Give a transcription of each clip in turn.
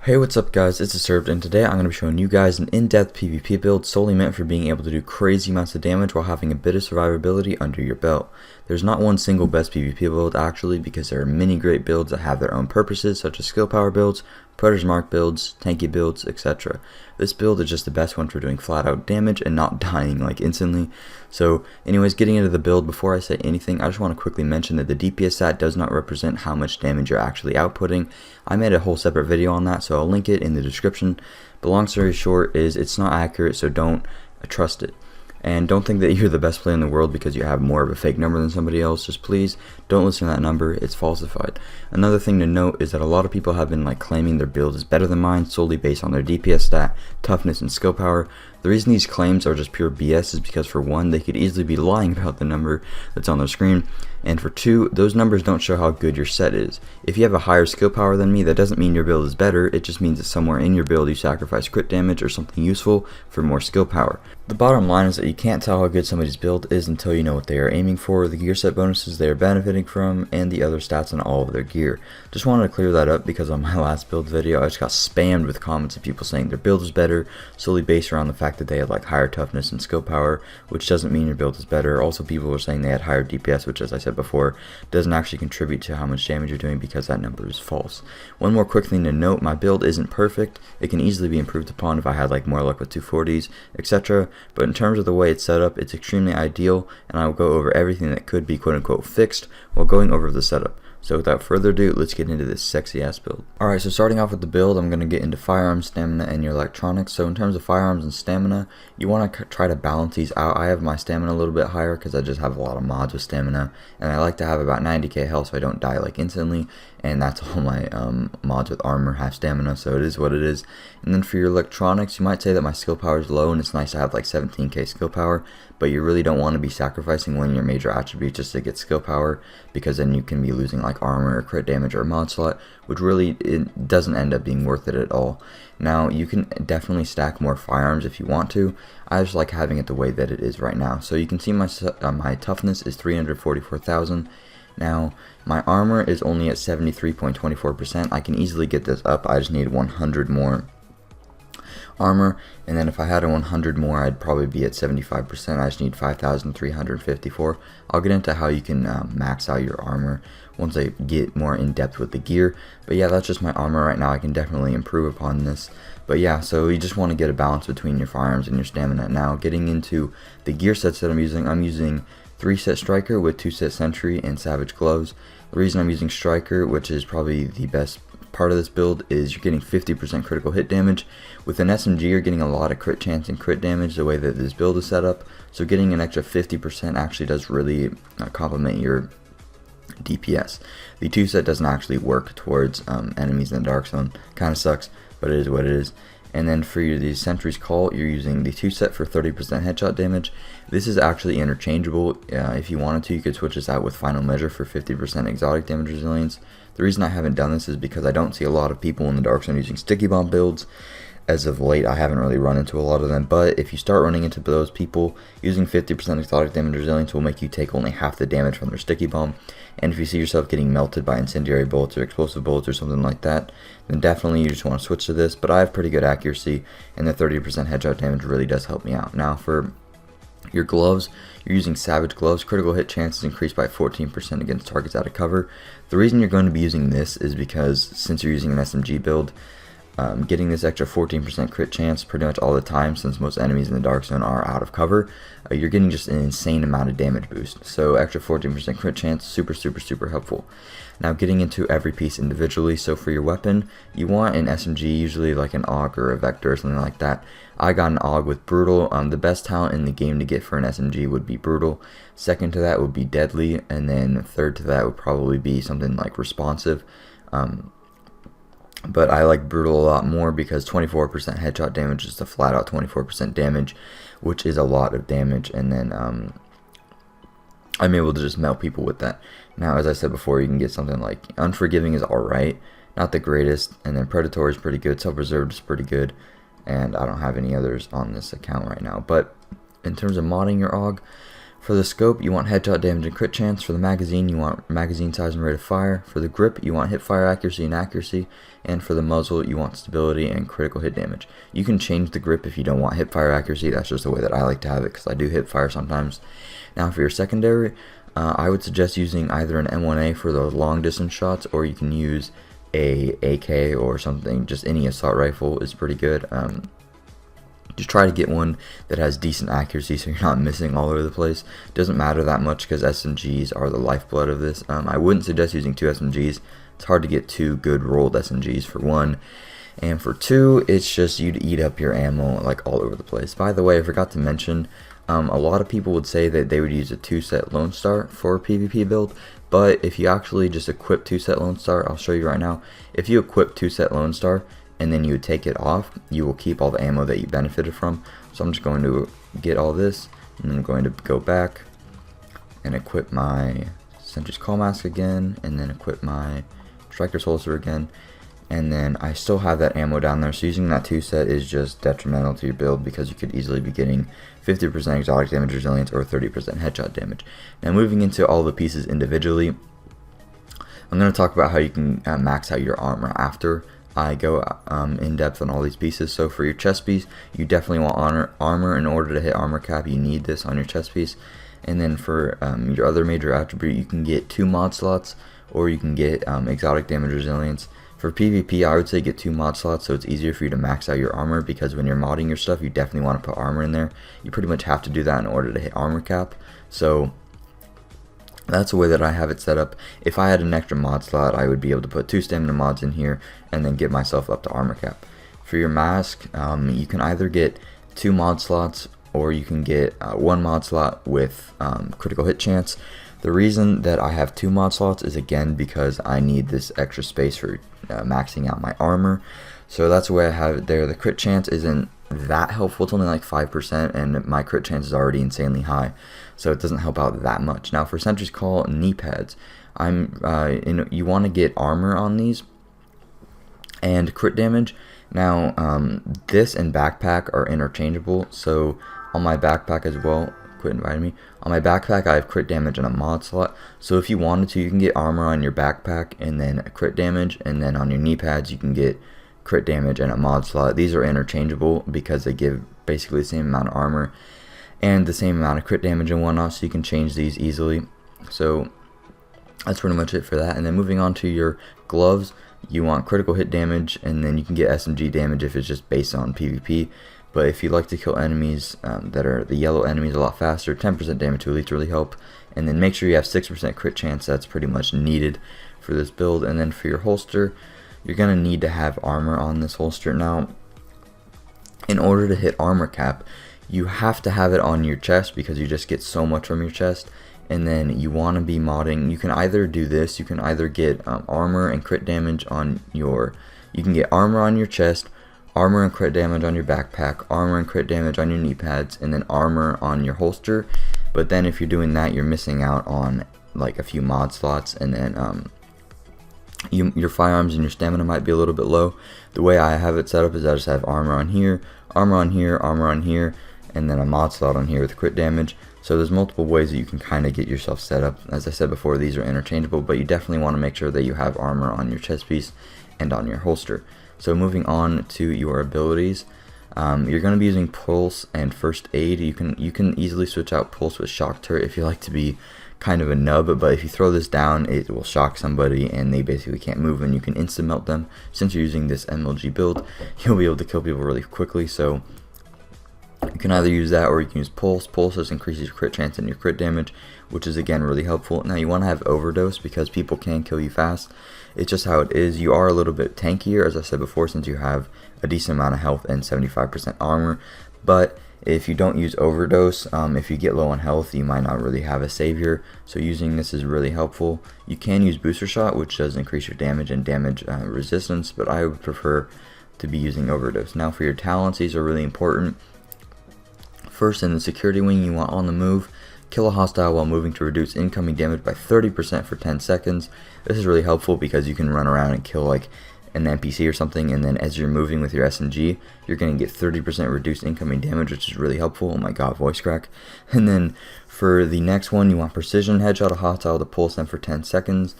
Hey, what's up guys, it's Disturbed, and today I'm going to be showing you guys an in-depth PvP build solely meant for being able to do crazy amounts of damage while having a bit of survivability under your belt. There's not one single best PvP build actually, because there are many great builds that have their own purposes, such as skill power builds, Predator's Mark builds, tanky builds, etc. This build is just the best one for doing flat out damage and not dying like instantly. So anyways, getting into the build, before I say anything, I just want to quickly mention that the DPS stat does not represent how much damage you're actually outputting. I made a whole separate video on that, so I'll link it in the description. But long story short is it's not accurate, so don't trust it. And don't think that you're the best player in the world because you have more of a fake number than somebody else. Just please don't listen to that number, it's falsified. Another thing to note is that a lot of people have been claiming their build is better than mine solely based on their DPS stat, toughness, and skill power. The reason these claims are just pure BS is because, for one, they could easily be lying about the number that's on their screen, and for two, those numbers don't show how good your set is. If you have a higher skill power than me, that doesn't mean your build is better, it just means that somewhere in your build you sacrifice crit damage or something useful for more skill power. The bottom line is that you can't tell how good somebody's build is until you know what they are aiming for, the gear set bonuses they are benefiting from, and the other stats on all of their gear. Just wanted to clear that up because on my last build video I just got spammed with comments of people saying their build was better solely based around the fact that they had higher toughness and skill power, which doesn't mean your build is better. Also, people were saying they had higher DPS, which, as I said before, doesn't actually contribute to how much damage you're doing because that number is false. One more quick thing to note, my build isn't perfect. It can easily be improved upon if I had more luck with 240s, etc. But in terms of the way it's set up, it's extremely ideal, and I will go over everything that could be quote-unquote fixed while going over the setup. So without further ado, let's get into this sexy ass build. Alright, so starting off with the build, I'm going to get into firearms, stamina, and your electronics. So in terms of firearms and stamina, you want to try to balance these out. I have my stamina a little bit higher because I just have a lot of mods with stamina, and I like to have about 90k health so I don't die instantly, and that's all my mods with armor have stamina, so it is what it is. And then for your electronics, you might say that my skill power is low and it's nice to have 17k skill power, but you really don't want to be sacrificing one of your major attributes just to get skill power, because then you can be losing armor or crit damage or a mod slot, which really it doesn't end up being worth it at all. Now, you can definitely stack more firearms if you want to. I just like having it the way that it is right now. So you can see my toughness is 344,000. Now, my armor is only at 73.24%. I can easily get this up. I just need 100 more armor, and then if I had a 100 more, I'd probably be at 75%. I just need 5,354. I'll get into how you can max out your armor once I get more in depth with the gear. But yeah, that's just my armor right now. I can definitely improve upon this. But yeah, so you just want to get a balance between your firearms and your stamina. Now, getting into the gear sets that I'm using 3-set striker with 2-set sentry and savage gloves. The reason I'm using striker, which is probably the best part of this build, is you're getting 50% critical hit damage. With an SMG, you're getting a lot of crit chance and crit damage the way that this build is set up, so getting an extra 50% actually does really complement your DPS. The 2-set doesn't actually work towards enemies in the dark zone. Kind of sucks, but it is what it is. And then for the Sentry's Call, you're using the 2-set for 30% headshot damage. This is actually interchangeable. If you wanted to, you could switch this out with Final Measure for 50% exotic damage resilience. The reason I haven't done this is because I don't see a lot of people in the Dark Zone using Sticky Bomb builds. As of late, I haven't really run into a lot of them, but if you start running into those people, using 50% exotic damage resilience will make you take only half the damage from their Sticky Bomb. And if you see yourself getting melted by incendiary bullets or explosive bullets or something like that, then definitely you just want to switch to this. But I have pretty good accuracy, and the 30% headshot damage really does help me out. Now for your gloves, you're using Savage Gloves. Critical hit chances increased by 14% against targets out of cover. The reason you're going to be using this is because since you're using an SMG build, getting this extra 14% crit chance pretty much all the time, since most enemies in the Dark Zone are out of cover, you're getting just an insane amount of damage boost. So extra 14% crit chance, super helpful. Now getting into every piece individually, so for your weapon, you want an SMG, usually an AUG or a Vector or something like that. I got an AUG with Brutal. The best talent in the game to get for an SMG would be Brutal. Second to that would be Deadly, and then third to that would probably be something like Responsive. But I like Brutal a lot more because 24% headshot damage is the flat out 24% damage, which is a lot of damage, and then I'm able to just melt people with that. Now, as I said before, you can get something like Unforgiving is alright, not the greatest, and then Predatory is pretty good, Self-Reserved is pretty good, and I don't have any others on this account right now. But in terms of modding your AUG, For the scope, you want headshot damage and crit chance. For the magazine, you want magazine size and rate of fire. For the grip, you want hip fire accuracy and accuracy. And for the muzzle, you want stability and critical hit damage. You can change the grip if you don't want hip fire accuracy. That's just the way that I like to have it, because I do hip fire sometimes. Now for your secondary, I would suggest using either an M1A for the long distance shots, or you can use a AK or something. Just any assault rifle is pretty good. Just try to get one that has decent accuracy so you're not missing all over the place. Doesn't matter that much because SMGs are the lifeblood of this. I wouldn't suggest using 2 SMGs. It's hard to get 2 good rolled SMGs for 1. And for 2, it's just you'd eat up your ammo like all over the place. By the way, I forgot to mention, a lot of people would say that they would use a 2-set Lone Star for a PvP build. But if you actually just equip 2-set Lone Star, I'll show you right now. If you equip 2-set Lone Star, and then you would take it off, you will keep all the ammo that you benefited from. So I'm just going to get all this, and I'm going to go back and equip my Sentry's Call Mask again, and then equip my Striker's Holster again, and then I still have that ammo down there. So using that 2-set is just detrimental to your build, because you could easily be getting 50% exotic damage resilience or 30% headshot damage. Now moving into all the pieces individually, I'm going to talk about how you can max out your armor after I go in depth on all these pieces. So for your chest piece, you definitely want armor. In order to hit armor cap, you need this on your chest piece. And then for your other major attribute, you can get 2 mod slots, or you can get exotic damage resilience. For PvP, I would say get 2 mod slots, so it's easier for you to max out your armor, because when you're modding your stuff, you definitely want to put armor in there. You pretty much have to do that in order to hit armor cap. So that's the way that I have it set up. If I had an extra mod slot, I would be able to put 2 stamina mods in here and then get myself up to armor cap. For your mask, you can either get 2 mod slots, or you can get 1 mod slot with critical hit chance. The reason that I have 2 mod slots is, again, because I need this extra space for maxing out my armor. So that's the way I have it there. The crit chance isn't that helpful. It's only like 5%, and my crit chance is already insanely high, so it doesn't help out that much. Now for Sentry's Call knee pads, you want to get armor on these and crit damage. Now this and backpack are interchangeable, so on my backpack as well, quit inviting me, on my backpack I have crit damage and a mod slot. So if you wanted to, you can get armor on your backpack and then a crit damage, and then on your knee pads you can get crit damage and a mod slot. These are interchangeable because they give basically the same amount of armor and the same amount of crit damage and whatnot, so you can change these easily. So that's pretty much it for that. And then moving on to your gloves, you want critical hit damage, and then you can get SMG damage if it's just based on PvP. But if you like to kill enemies that are the yellow enemies a lot faster, 10% damage to elites really help. And then make sure you have 6% crit chance. That's pretty much needed for this build. And then for your holster, you're going to need to have armor on this holster. Now, in order to hit armor cap, you have to have it on your chest, because you just get so much from your chest. And then you want to be modding. You can either do this, you can either get armor and crit damage on your, you can get armor on your chest, armor and crit damage on your backpack, armor and crit damage on your knee pads, and then armor on your holster. But then if you're doing that, you're missing out on like a few mod slots, and then your firearms and your stamina might be a little bit low. The way I have it set up is I just have armor on here, armor on here, armor on here, and then a mod slot on here with crit damage. So there's multiple ways that you can kind of get yourself set up. As I said before, these are interchangeable, but you definitely want to make sure that you have armor on your chest piece and on your holster. So moving on to your abilities, you're going to be using Pulse and First Aid. You can easily switch out Pulse with Shock Turret if you like to be kind of a nub, but if you throw this down, it will shock somebody and they basically can't move, and you can instant melt them. Since you're using this MLG build, you'll be able to kill people really quickly, so you can either use that or you can use Pulse. Pulse just increases your crit chance and your crit damage, which is again really helpful. Now you want to have Overdose because people can kill you fast. It's just how it is. You are a little bit tankier, as I said before, since you have a decent amount of health and 75% armor, but if you don't use Overdose, if you get low on health, you might not really have a savior, so using this is really helpful. You can use Booster Shot, which does increase your damage and damage resistance, but I would prefer to be using Overdose. Now for your talents, these are really important. First, in the security wing, you want On the Move. Kill a hostile while moving to reduce incoming damage by 30% for 10 seconds. This is really helpful because you can run around and kill like an NPC or something, and then as you're moving with your SMG, you're going to get 30% reduced incoming damage, which is really helpful. Oh my god, voice crack. And then for the next one, you want precision headshot a hostile to pulse them for 10 seconds.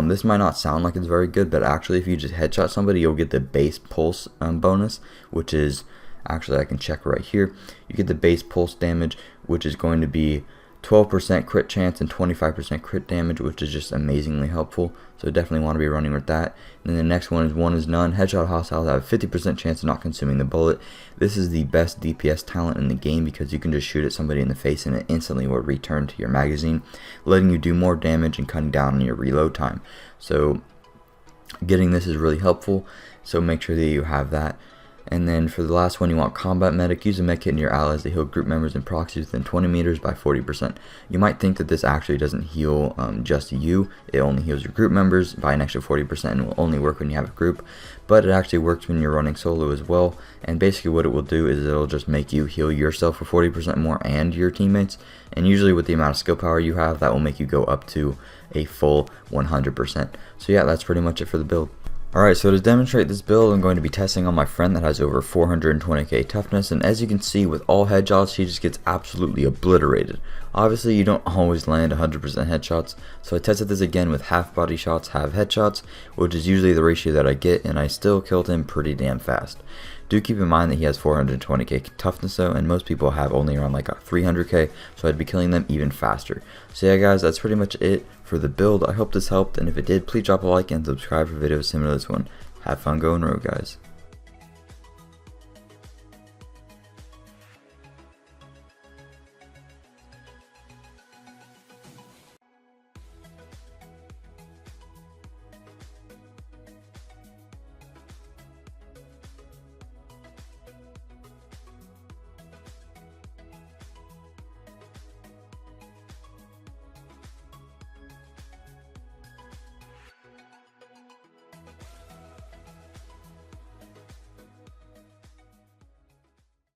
This might not sound like it's very good, but actually if you just headshot somebody, you'll get the base pulse bonus, which is, actually I can check right here, you get the base pulse damage, which is going to be 12% crit chance and 25% crit damage, which is just amazingly helpful. So definitely want to be running with that. And then the next one is none. Headshot hostiles have a 50% chance of not consuming the bullet. This is the best DPS talent in the game because you can just shoot at somebody in the face and it instantly will return to your magazine, letting you do more damage and cutting down on your reload time. So getting this is really helpful, so make sure that you have that. And then for the last one, you want combat medic. Use a medkit in your allies to heal group members and proxies within 20 meters by 40%. You might think that this actually doesn't heal just you. It only heals your group members by an extra 40% and will only work when you have a group. But it actually works when you're running solo as well. And basically what it will do is it'll just make you heal yourself for 40% more and your teammates. And usually with the amount of skill power you have, that will make you go up to a full 100%. So yeah, that's pretty much it for the build. Alright, so to demonstrate this build, I'm going to be testing on my friend that has over 420k toughness, and as you can see, with all headshots, he just gets absolutely obliterated. Obviously, you don't always land 100% headshots, so I tested this again with half body shots, half headshots, which is usually the ratio that I get, and I still killed him pretty damn fast. Do keep in mind that he has 420k toughness though, and most people have only around like 300k, so I'd be killing them even faster. So yeah guys, that's pretty much it for the build. I hope this helped, and if it did, please drop a like and subscribe for videos similar to this one. Have fun going rogue, guys.